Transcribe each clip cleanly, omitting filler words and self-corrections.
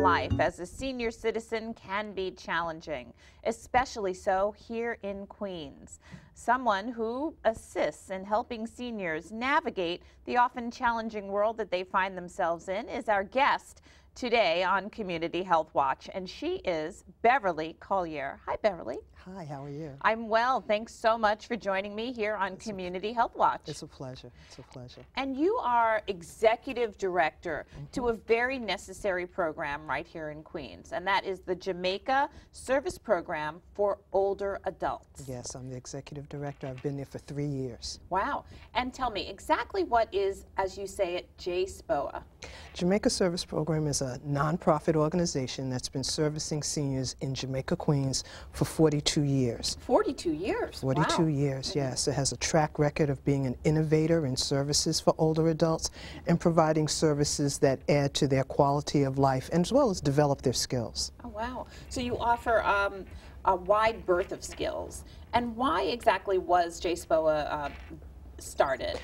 life as a senior citizen can be challenging, especially so here in Queens. Someone who assists in helping seniors navigate the often challenging world that they find themselves in is our guest today on Community Health Watch, and she is Beverly Collier. Hi, Beverly. Hi, how are you? I'm well. Thanks so much for joining me here on Community Health Watch. It's a pleasure. It's a pleasure. And you are executive director to a very necessary program right here in Queens, and that is the Jamaica Service Program for older adults. Yes, I'm the executive director. I've been there for 3 years. Wow. And tell me exactly what is, as you say it, JSPOA? Jamaica Service Program is a nonprofit organization that's been servicing seniors in Jamaica, Queens for 42 years. 42 years? 42 wow. years, yes. It has a track record of being an innovator in services for older adults and providing services that add to their quality of life and as well as develop their skills. Oh, wow. So you offer a wide berth of skills. And why exactly was JSPOA started?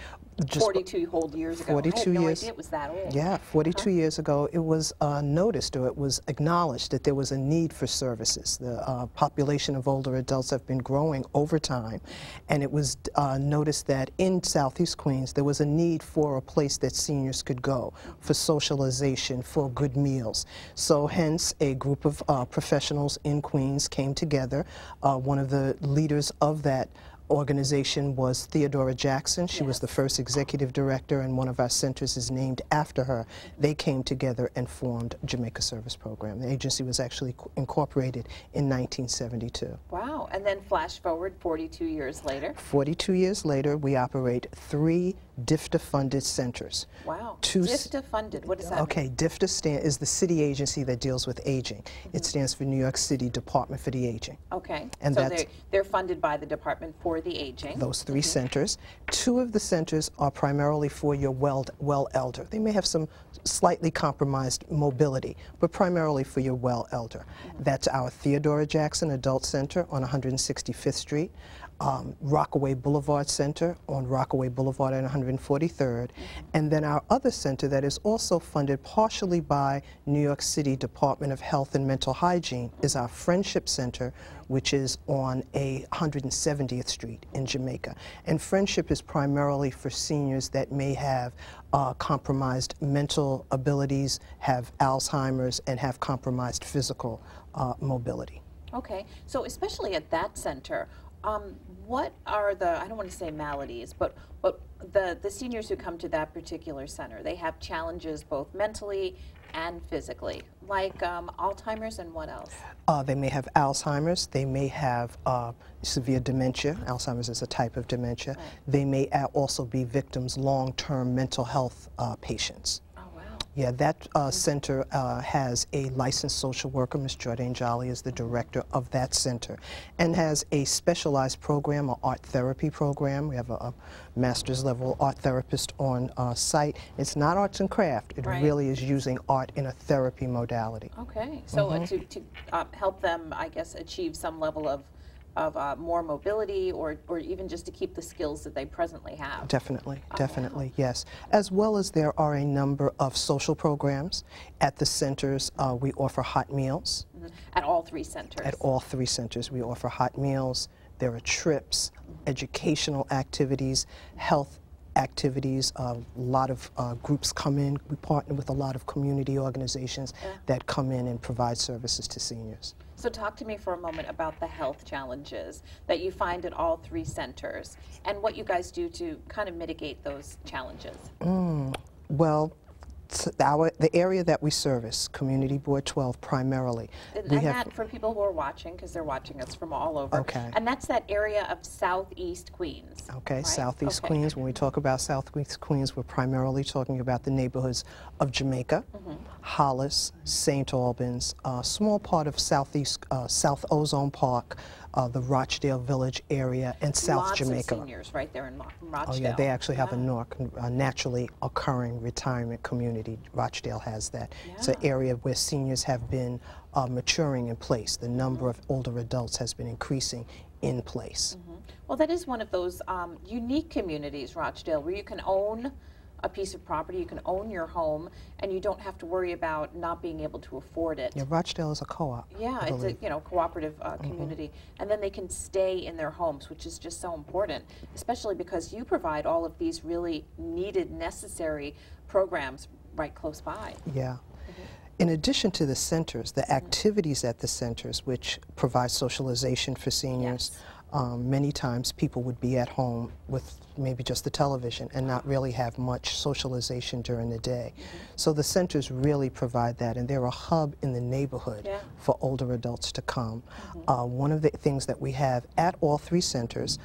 42 whole years ago. 42 I had no years. idea it was that old. Yeah, 42 years ago, it was noticed, or it was acknowledged that there was a need for services. The population of older adults have been growing over time, and it was noticed that in Southeast Queens there was a need for a place that seniors could go for socialization, for good meals. So hence a group of professionals in Queens came together. One of the leaders of that organization was Theodora Jackson. She was the first executive director, and one of our centers is named after her. They came together and formed Jamaica Service Program. The agency was actually incorporated in 1972. Wow. And then flash forward 42 years later. 42 years later, we operate 3 DFTA-funded centers. Wow. DFTA-funded, what does that mean? Okay, DFTA is the city agency that deals with aging. It stands for New York City Department for the Aging. Okay, and so they're funded by the Department for the Aging. Those 3 centers. 2 of the centers are primarily for your well elder. They may have some slightly compromised mobility, but primarily for your well elder. That's our Theodora Jackson Adult Center on 165th Street. Rockaway Boulevard Center on Rockaway Boulevard at 143rd, and then our other center that is also funded partially by New York City Department of Health and Mental Hygiene is our Friendship Center, which is on 170th Street in Jamaica. And Friendship is primarily for seniors that may have compromised mental abilities, have Alzheimer's, and have compromised physical mobility. Okay, so especially at that center, what are the, I don't want to say maladies, but the seniors who come to that particular center, they have challenges both mentally and physically, like Alzheimer's, and what else? They may have Alzheimer's, they may have severe dementia. Alzheimer's is a type of dementia. Right. They may also be victims, long-term mental health patients. Yeah, that center has a licensed social worker, Ms. Jordan Jolly is the director of that center, and has a specialized program, an art therapy program. We have a master's level art therapist on site. It's not arts and craft. It really is using art in a therapy modality. Okay, so to help them, I guess, achieve some level of more mobility, or even just to keep the skills that they presently have. Definitely, definitely, wow. Yes. As well as there are a number of social programs. At the centers, we offer hot meals. At all 3 centers? At all 3 centers, we offer hot meals. There are trips, educational activities, health activities. A lot of groups come in. We partner with a lot of community organizations that come in and provide services to seniors. So talk to me for a moment about the health challenges that you find at all 3 centers and what you guys do to kind of mitigate those challenges. Well, the area that we service, Community Board 12 primarily. And that, for people who are watching, because they're watching us from all over, and that's that area of Southeast Queens. Okay, right? Southeast Queens. When we talk about Southeast Queens, we're primarily talking about the neighborhoods of Jamaica, Hollis, St. Albans, a small part of Southeast, South Ozone Park, the Rochdale Village area, and South Jamaica. Lots of seniors right there in Rochdale. Oh yeah, they actually have a naturally occurring retirement community. Rochdale has that. It's an area where seniors have been maturing in place. The number of older adults has been increasing in place. Well, that is one of those unique communities, Rochdale, where you can own a piece of property. You can own your home, and you don't have to worry about not being able to afford it. Yeah, Rochdale is a co-op. Yeah, it's a cooperative community, and then they can stay in their homes, which is just so important, especially because you provide all of these really needed, necessary programs right close by. Yeah. In addition to the centers, the activities at the centers, which provide socialization for seniors, many times people would be at home with maybe just the television and not really have much socialization during the day. So the centers really provide that, and they're a hub in the neighborhood for older adults to come. One of the things that we have at all 3 centers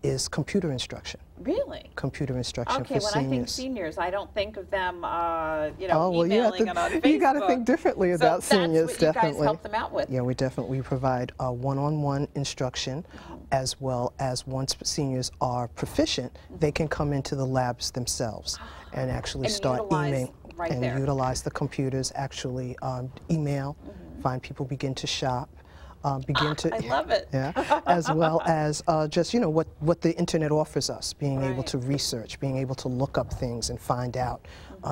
is computer instruction. Really? Computer instruction for seniors. Okay, when I think seniors, I don't think of them, emailing and on Facebook. You got to think differently about seniors, that's what definitely. You guys help them out with. Yeah, we provide one-on-one instruction, as well as once seniors are proficient, they can come into the labs themselves and actually start emailing and utilize the computers, actually email, find people, begin to shop. I love it. Yeah, as well as just what the internet offers us, being able to research, being able to look up things and find out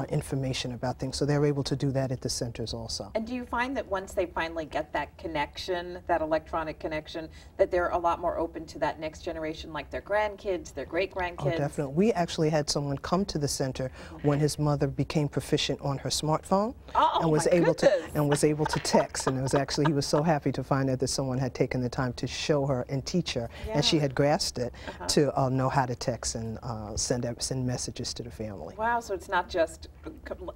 information about things. So they're able to do that at the centers also. And do you find that once they finally get that connection, that electronic connection, that they're a lot more open to that next generation, like their grandkids, their great-grandkids? Oh, definitely. We actually had someone come to the center when his mother became proficient on her smartphone and was able to text. And it was actually, he was so happy to find out that someone had taken the time to show her and teach her, and she had grasped it to know how to text and send messages to the family. Wow, so it's not just,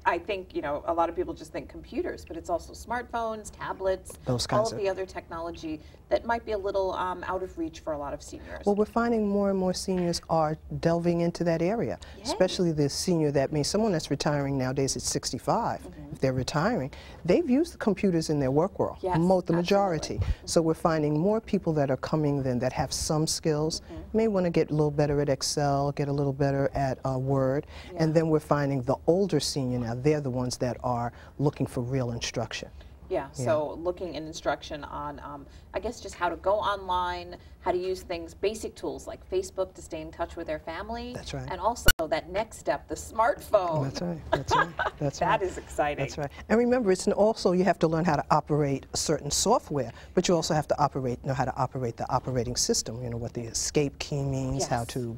I think, a lot of people just think computers, but it's also smartphones, tablets, all of the other technology that might be a little out of reach for a lot of seniors. Well, we're finding more and more seniors are delving into that area, especially the senior that means someone that's retiring nowadays at 65. If they're retiring, they've used the computers in their work world, the majority. So we're finding more people that are coming then that have some skills, may want to get a little better at Excel, get a little better at Word, and then we're finding the older senior now, they're the ones that are looking for real instruction. Yeah, so looking in instruction on, I guess, just how to go online, how to use things, basic tools like Facebook to stay in touch with their family. That's right. And also that next step, the smartphone. That's right. That's right. That's That is exciting. That's right. And remember, it's also you have to learn how to operate certain software, but you also have to know how to operate the operating system. You know what the escape key means, how to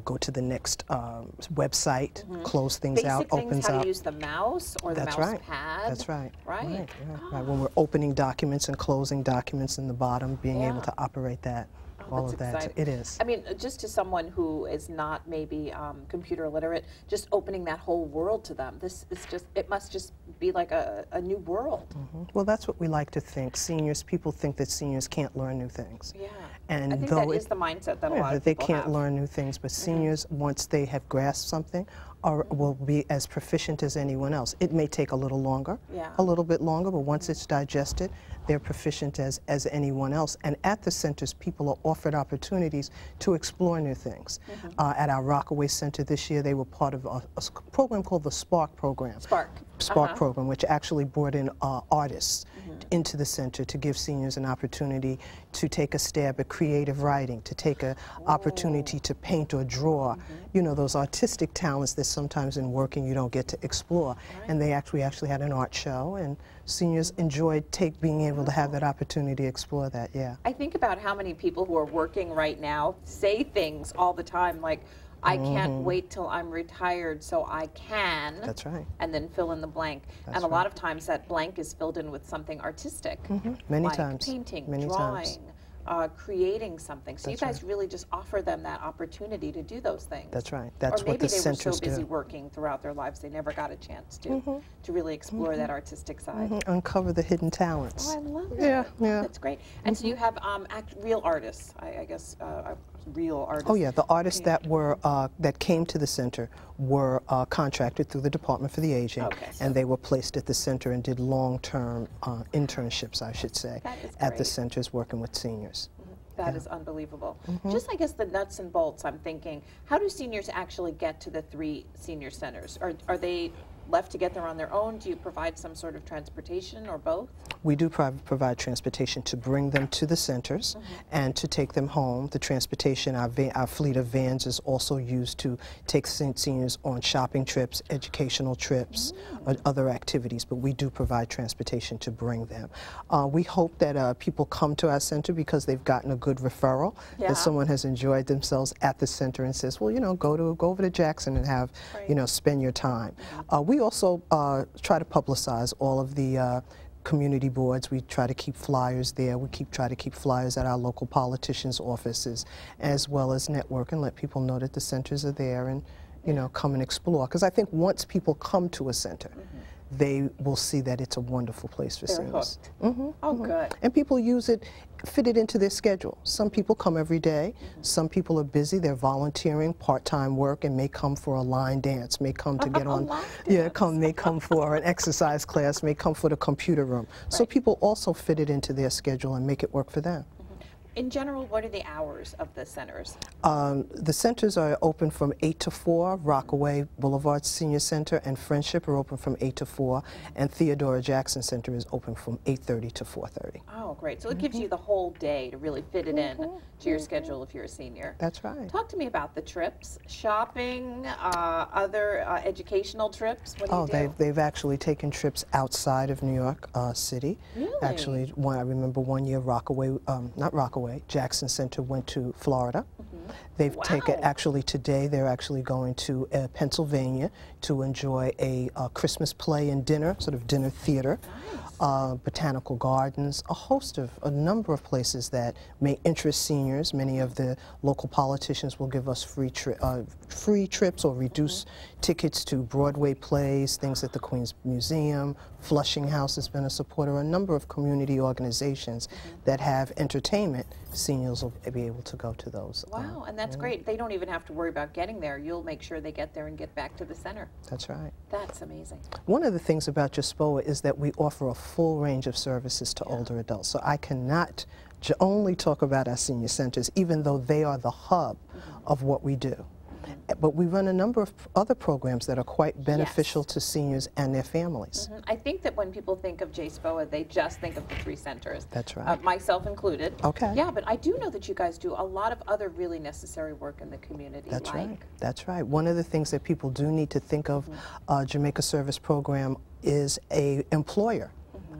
go to the next website, close things out, opens how up. to use the mouse or the mouse pad. That's right. Right. Right. When we're opening documents and closing documents in the bottom, being able to operate that. All of that. It is. I mean, just to someone who is not maybe computer literate, just opening that whole world to them, this is just, it must just be like a new world. Well, that's what we like to think. People think that seniors can't learn new things. Yeah. And I think that is the mindset that a lot of they people can't have. learn new things, but seniors, once they have grasped something, will be as proficient as anyone else. It may take a little longer, a little bit longer, but once it's digested, they're proficient as anyone else. And at the centers, people are offered opportunities to explore new things. At our Rockaway Center this year, they were part of a program called the Spark program. Spark program, which actually brought in artists into the center to give seniors an opportunity to take a stab at creative writing, to take an opportunity to paint or draw. You know, those artistic talents that sometimes in working you don't get to explore. And we actually had an art show, and seniors enjoyed being able to have that opportunity to explore that, I think about how many people who are working right now say things all the time like, I can't wait till I'm retired so I can. That's right. And then fill in the blank. And a lot of times that blank is filled in with something artistic. Many like times. Painting, Many drawing, times. Creating something. So you guys really just offer them that opportunity to do those things. That's right. That's what the centers do. Or maybe they were so busy working throughout their lives they never got a chance to really explore that artistic side. Uncover the hidden talents. Oh, I love that. Yeah. That's great. And so you have real artists, I guess, real artists. Oh yeah, the artists that were that came to the center were contracted through the Department for the Aging, and they were placed at the center and did long-term internships, I should say, at the centers working with seniors. That is unbelievable. Just, I guess, the nuts and bolts, I'm thinking, how do seniors actually get to the 3 senior centers? Are they left to get there on their own? Do you provide some sort of transportation or both? We do provide transportation to bring them to the centers and to take them home. The transportation, our fleet of vans is also used to take seniors on shopping trips, educational trips, other activities, but we do provide transportation to bring them. We hope that people come to our center because they've gotten a good referral, that someone has enjoyed themselves at the center and says, well, you know, go over to Jackson and have, you know, spend your time. We also try to publicize all of the community boards. We try to keep flyers there. We try to keep flyers at our local politicians' offices, as well as network and let people know that the centers are there and, you know, come and explore. Because I think once people come to a center, they will see that it's a wonderful place for seniors. Oh, good. And people use it, fit it into their schedule. Some people come every day. Some people are busy. They're volunteering, part-time work, and may come for a line dance, may come to get on, may come for an exercise class, may come for the computer room. So people also fit it into their schedule and make it work for them. In general, what are the hours of the centers? The centers are open from 8 to 4. Rockaway Boulevard Senior Center and Friendship are open from 8 to 4. And Theodora Jackson Center is open from 8:30 to 4:30. Oh, great. So it gives you the whole day to really fit it in to your schedule if you're a senior. That's right. Talk to me about the trips, shopping, other educational trips. What do you do? They've actually taken trips outside of New York City. Really? Actually, I remember one year not Rockaway, Jackson Center went to Florida. They've taken, actually today, they're actually going to Pennsylvania to enjoy a Christmas play and dinner, sort of dinner theater. Botanical gardens, a number of places that may interest seniors. Many of the local politicians will give us free trips or reduced tickets to Broadway plays, things at the Queens Museum. Flushing House has been a supporter. A number of community organizations that have entertainment, seniors will be able to go to those. Wow, and that's great. They don't even have to worry about getting there. You'll make sure they get there and get back to the center. That's right. That's amazing. One of the things about JSPOA is that we offer a full range of services to older adults. So I cannot only talk about our senior centers, even though they are the hub of what we do. But we run a number of other programs that are quite beneficial to seniors and their families. I think that when people think of JSPOA, they just think of the 3 centers. That's right. Myself included. Okay. Yeah, but I do know that you guys do a lot of other really necessary work in the community. That's right. That's right. One of the things that people do need to think of, Jamaica Service Program is a employer.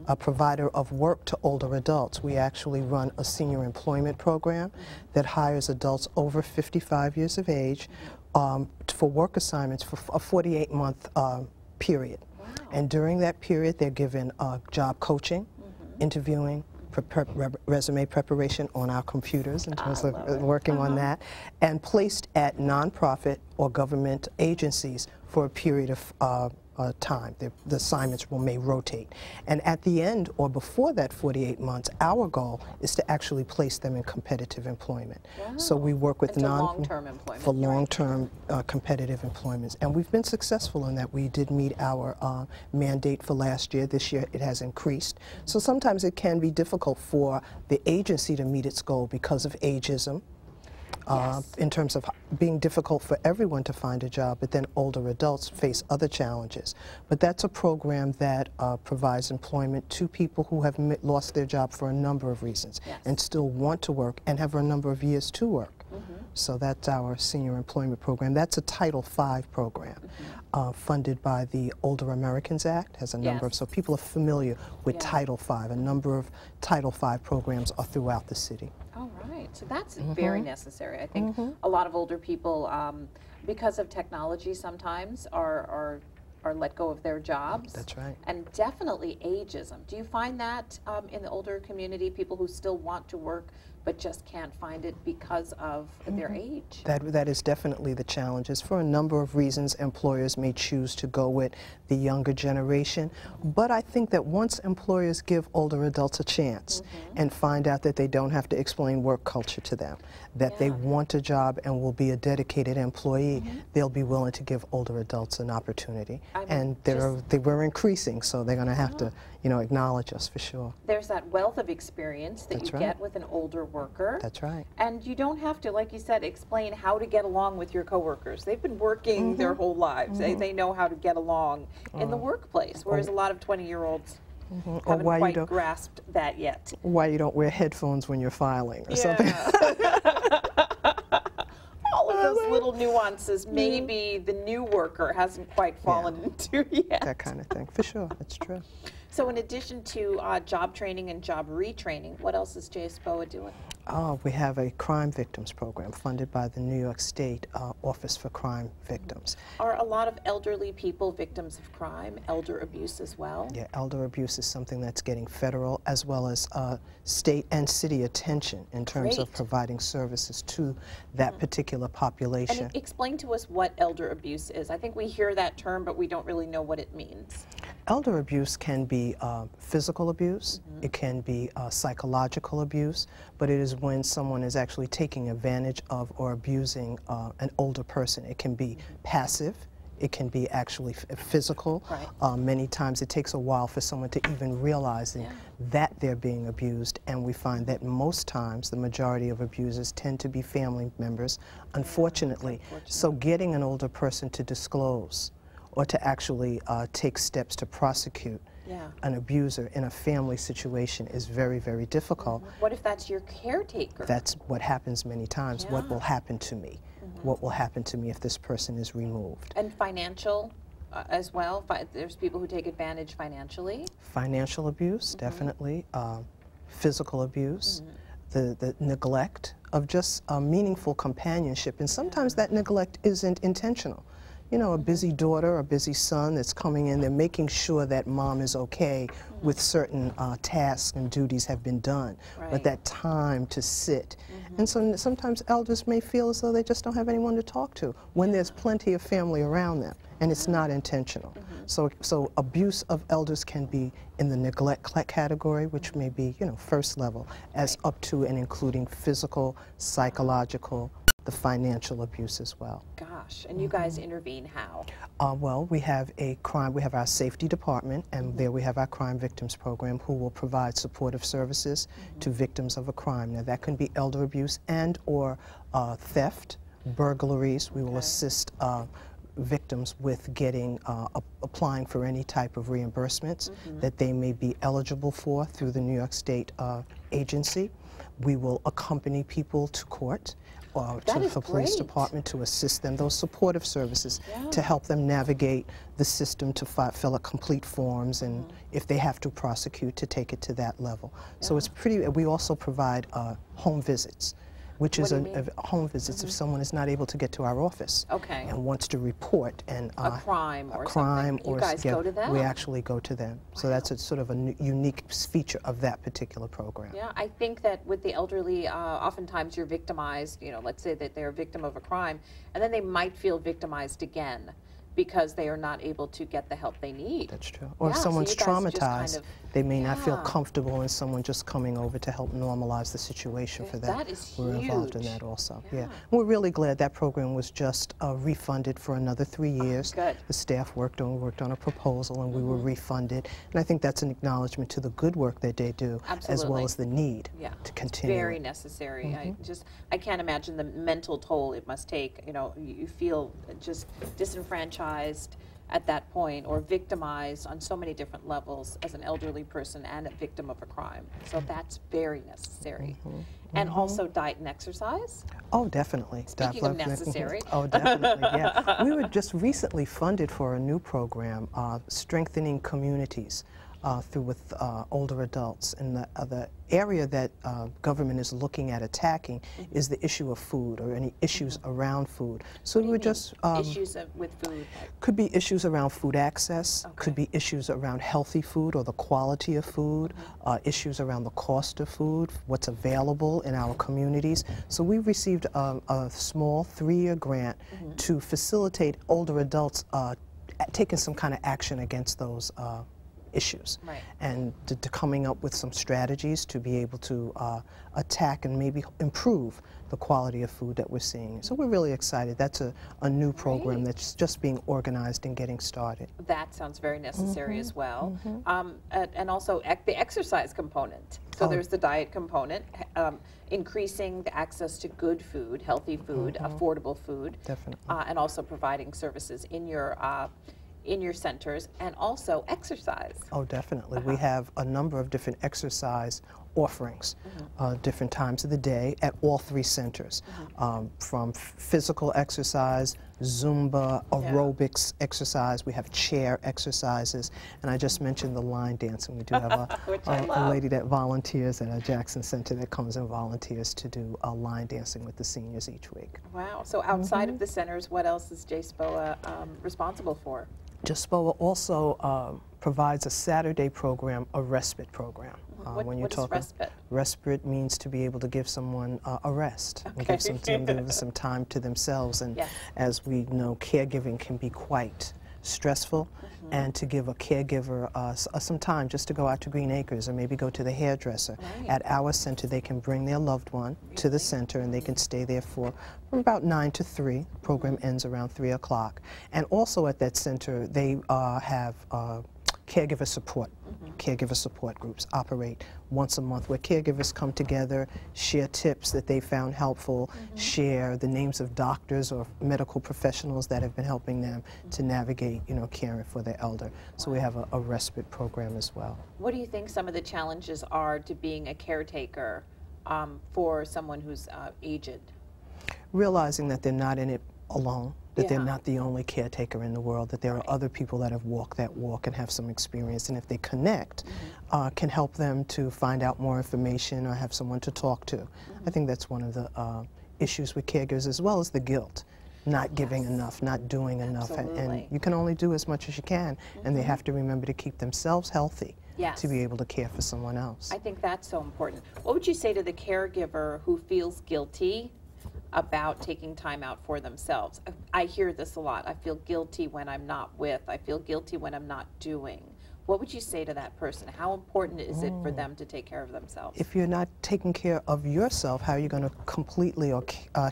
A provider of work to older adults. We actually run a senior employment program that hires adults over 55 years of age for work assignments for a 48-month period. Wow. And during that period, they're given job coaching, interviewing, resume preparation on our computers in terms of working on that, and placed at nonprofit or government agencies for a period of time. The assignments may rotate. And at the end or before that 48 months, our goal is to actually place them in competitive employment. Wow. So we work with long-term employment. For long-term competitive employments. And we've been successful in that. We did meet our mandate for last year. This year it has increased. So sometimes it can be difficult for the agency to meet its goal because of ageism. In terms of being difficult for everyone to find a job, but then older adults face other challenges. But that's a program that provides employment to people who have lost their job for a number of reasons and still want to work and have a number of years to work. So that's our senior employment program. That's a Title V program funded by the Older Americans Act, has a number of, so people are familiar with Title V. A number of Title V programs are throughout the city. All right, so that's very necessary. I think a lot of older people, because of technology sometimes, are let go of their jobs. That's right. And definitely ageism. Do you find that in the older community, people who still want to work but just can't find it because of their age? That is definitely the challenges. For a number of reasons, employers may choose to go with the younger generation. But I think that once employers give older adults a chance and find out that they don't have to explain work culture to them, that they want a job and will be a dedicated employee, they'll be willing to give older adults an opportunity. And we're increasing, so they're going to have to, acknowledge us for sure. There's that wealth of experience that That's you right. get with an older worker. That's right. And you don't have to, like you said, explain how to get along with your coworkers. They've been working their whole lives. They know how to get along in the workplace, whereas a lot of 20-year-olds haven't quite grasped that yet. Why you don't wear headphones when you're filing or something. All of those little nuances maybe the new worker hasn't quite fallen into yet. That kind of thing, for sure. That's true. So in addition to job training and job retraining, what else is JSPOA doing? We have a crime victims program funded by the New York State Office for Crime Victims. Are a lot of elderly people victims of crime, elder abuse as well? Yeah, elder abuse is something that's getting federal as well as state and city attention in terms of providing services to that particular population. And explain to us what elder abuse is. I think we hear that term, but we don't really know what it means. Elder abuse can be physical abuse, it can be psychological abuse, but it is when someone is actually taking advantage of or abusing an older person. It can be passive, it can be actually physical. Right. Many times it takes a while for someone to even realize that they're being abused, and we find that most times the majority of abusers tend to be family members, unfortunately. So getting an older person to disclose or to actually take steps to prosecute an abuser in a family situation is very, very difficult. What if that's your caretaker? That's what happens many times. What will happen to me? What will happen to me if this person is removed? And financial as well? There's people who take advantage financially? Financial abuse, definitely. Physical abuse. The neglect of just meaningful companionship. And sometimes that neglect isn't intentional. You know, a busy daughter, a busy son that's coming in, they're making sure that mom is okay with certain tasks and duties have been done. But that time to sit. And so sometimes elders may feel as though they just don't have anyone to talk to when there's plenty of family around them, and it's not intentional. So abuse of elders can be in the neglect category, which may be, first level, as up to and including physical, psychological, the financial abuse as well. Gosh, and you guys intervene how? Well, we have our safety department, and there we have our crime victims program, who will provide supportive services to victims of a crime. Now that can be elder abuse and or theft, burglaries. We will assist victims with getting, applying for any type of reimbursements that they may be eligible for through the New York State agency. We will accompany people to court, to the police department to assist them, those supportive services to help them navigate the system, to fill out complete forms, and if they have to prosecute, to take it to that level. So it's pretty, we also provide home visits, which is a home visits if someone is not able to get to our office and wants to report a crime or something. You guys go to them? We actually go to them. So that's a sort of a unique feature of that particular program. Yeah, I think that with the elderly, oftentimes you're victimized, let's say that they're a victim of a crime, and then they might feel victimized again because they are not able to get the help they need. That's true. Or if someone's traumatized, they may not feel comfortable in someone just coming over to help normalize the situation for them. That is We're involved in that also. We're really glad that program was just refunded for another 3 years. Good. The staff worked on a proposal, and we were refunded. And I think that's an acknowledgement to the good work that they do, as well as the need to continue. It's very necessary. I can't imagine the mental toll it must take. You feel just disenfranchised at that point, or victimized on so many different levels as an elderly person and a victim of a crime. So that's very necessary. And also diet and exercise? Oh, definitely. Speaking of necessary. Oh, definitely, yeah. We were just recently funded for a new program, Strengthening Communities, with older adults. And the area that government is looking at attacking is the issue of food, or any issues around food. So we were just issues with food. Could be issues around food access. Could be issues around healthy food or the quality of food. Issues around the cost of food, what's available in our communities. So we received a small 3-year grant to facilitate older adults taking some kind of action against those issues. Right. And to coming up with some strategies to be able to attack and maybe improve the quality of food that we're seeing. So we're really excited. That's a new program that's just being organized and getting started. That sounds very necessary as well. And also the exercise component. So there's the diet component, increasing the access to good food, healthy food, affordable food. Definitely. And also providing services in your centers, and also exercise. Oh, definitely. We have a number of different exercise offerings, different times of the day at all 3 centers, from physical exercise, Zumba, aerobics exercise. We have chair exercises, and I just mentioned the line dancing. We do have a lady that volunteers at our Jackson Center that comes and volunteers to do line dancing with the seniors each week. Wow. So outside of the centers, what else is JSPOA responsible for? JSPOA also provides a Saturday program, a respite program. What is respite? Respite means to be able to give someone a rest, and give some time to themselves. And as we know, caregiving can be quite stressful, and to give a caregiver some time just to go out to Green Acres or maybe go to the hairdresser. At our center, they can bring their loved one to the center, and they can stay there from about 9 to 3. The program ends around 3 o'clock. And also at that center, they have caregiver support. Caregiver support groups operate once a month, where caregivers come together, share tips that they found helpful, share the names of doctors or medical professionals that have been helping them to navigate, caring for their elder. So we have a respite program as well. What do you think some of the challenges are to being a caretaker for someone who's aged? Realizing that they're not in it alone, that they're not the only caretaker in the world, that there are other people that have walked that walk and have some experience, and if they connect, can help them to find out more information or have someone to talk to. I think that's one of the issues with caregivers, as well as the guilt. Not giving enough, not doing enough, and you can only do as much as you can, and they have to remember to keep themselves healthy to be able to care for someone else. I think that's so important. What would you say to the caregiver who feels guilty about taking time out for themselves? I hear this a lot. I feel guilty when I'm not with. I feel guilty when I'm not doing. What would you say to that person? How important is it for them to take care of themselves? If you're not taking care of yourself, how are you going to completely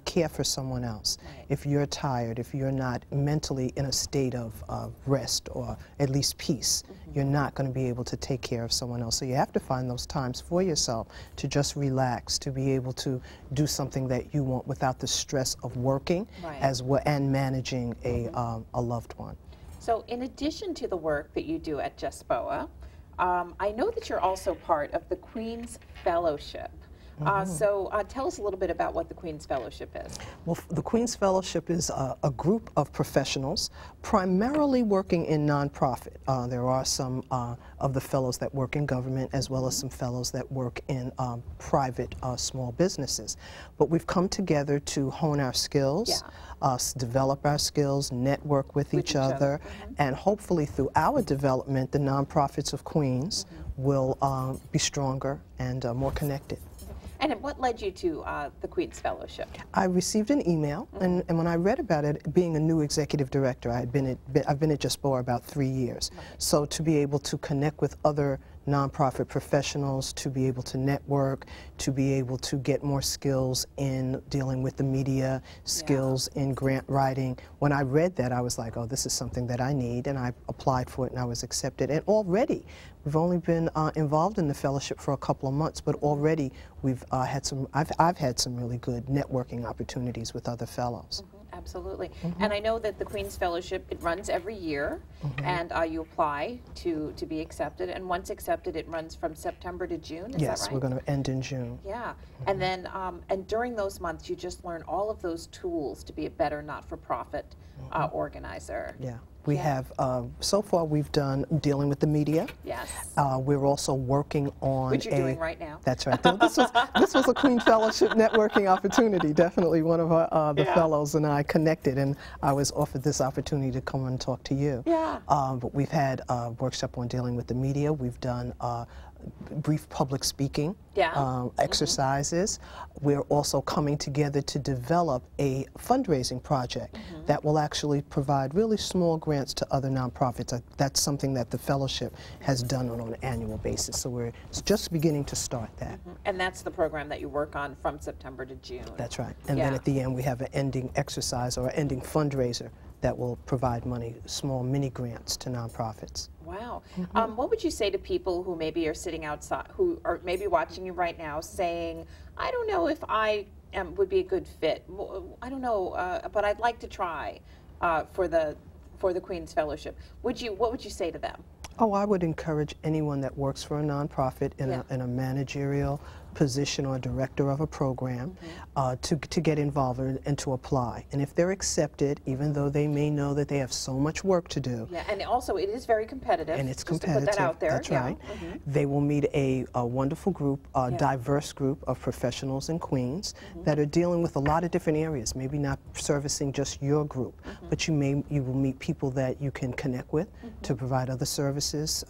care for someone else? If you're tired, if you're not mentally in a state of rest or at least peace, you're not going to be able to take care of someone else. So you have to find those times for yourself to just relax, to be able to do something that you want without the stress of working as well and managing a loved one. So in addition to the work that you do at JSPOA, I know that you're also part of the Queen's Fellowship. So tell us a little bit about what the Queen's Fellowship is. Well, the Queen's Fellowship is a group of professionals primarily working in nonprofit. There are some of the fellows that work in government, as well as some fellows that work in private small businesses. But we've come together to hone our skills, develop our skills, network with each other, and hopefully through our development, the nonprofits of Queens will be stronger and more connected. And what led you to the Queen's Fellowship? I received an email, and when I read about it, being a new executive director, I've been at JSPOA about 3 years. So to be able to connect with other nonprofit professionals, to be able to network, to be able to get more skills in dealing with the media, skills in grant writing. When I read that, I was like, oh, this is something that I need, and I applied for it and I was accepted. And already, we've only been involved in the fellowship for a couple of months, but already we've had some, I've had some really good networking opportunities with other fellows. Absolutely. And I know that the Queen's Fellowship, it runs every year, and you apply to be accepted, and once accepted, it runs from September to June, is that right? Yes, we're going to end in June. Yeah, and then, and during those months, you just learn all of those tools to be a better not-for-profit organizer. Yeah. We have, so far we've done dealing with the media. Yes. We're also working on which you're doing right now. That's right. This was a Queen Fellowship networking opportunity. Definitely one of our, the fellows and I connected, and I was offered this opportunity to come and talk to you. Yeah. But we've had a workshop on dealing with the media. We've done brief public speaking exercises. We're also coming together to develop a fundraising project that will actually provide really small grants to other nonprofits. That's something that the fellowship has done on an annual basis. So we're just beginning to start that. And that's the program that you work on from September to June. That's right. And then at the end we have an ending exercise or an ending fundraiser that will provide money, small mini grants to nonprofits. Wow. What would you say to people who maybe are sitting outside, who are maybe watching you right now saying, I don't know if I would be a good fit. I don't know, but I'd like to try for the Queen's Fellowship. What would you say to them? Oh, I would encourage anyone that works for a nonprofit in a managerial position or director of a program to get involved and to apply. And if they're accepted, even though they may know that they have so much work to do. Yeah, and also it is very competitive. And it's just competitive. To put that out there. That's right. They will meet a wonderful group, a diverse group of professionals in Queens that are dealing with a lot of different areas, maybe not servicing just your group, but you will meet people that you can connect with to provide other services,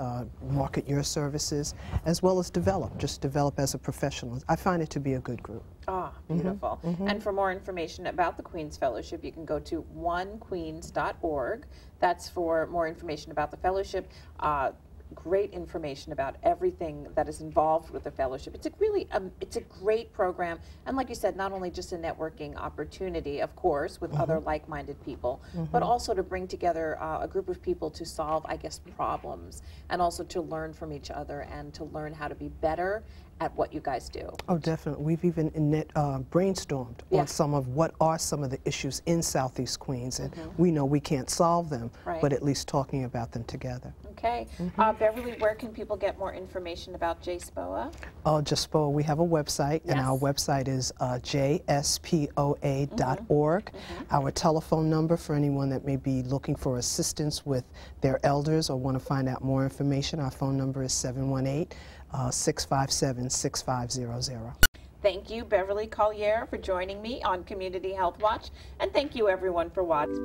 market your services, as well as just develop as a professional. I find it to be a good group. Ah, beautiful. And for more information about the Queen's Fellowship, you can go to onequeens.org. That's for more information about the fellowship. Great information about everything that is involved with the fellowship. It's it's a great program, and like you said, not only just a networking opportunity, of course, with other like-minded people, but also to bring together a group of people to solve, I guess, problems, and also to learn from each other and to learn how to be better at what you guys do. Oh, definitely. We've even brainstormed on what are some of the issues in Southeast Queens, and we know we can't solve them, but at least talking about them together. Okay. Beverly, where can people get more information about JSPOA? Oh, JSPOA, we have a website, and our website is jspoa.org. Our telephone number for anyone that may be looking for assistance with their elders or want to find out more information, our phone number is 718-657-6500. Thank you, Beverly Collier, for joining me on Community Health Watch, and thank you, everyone, for watching.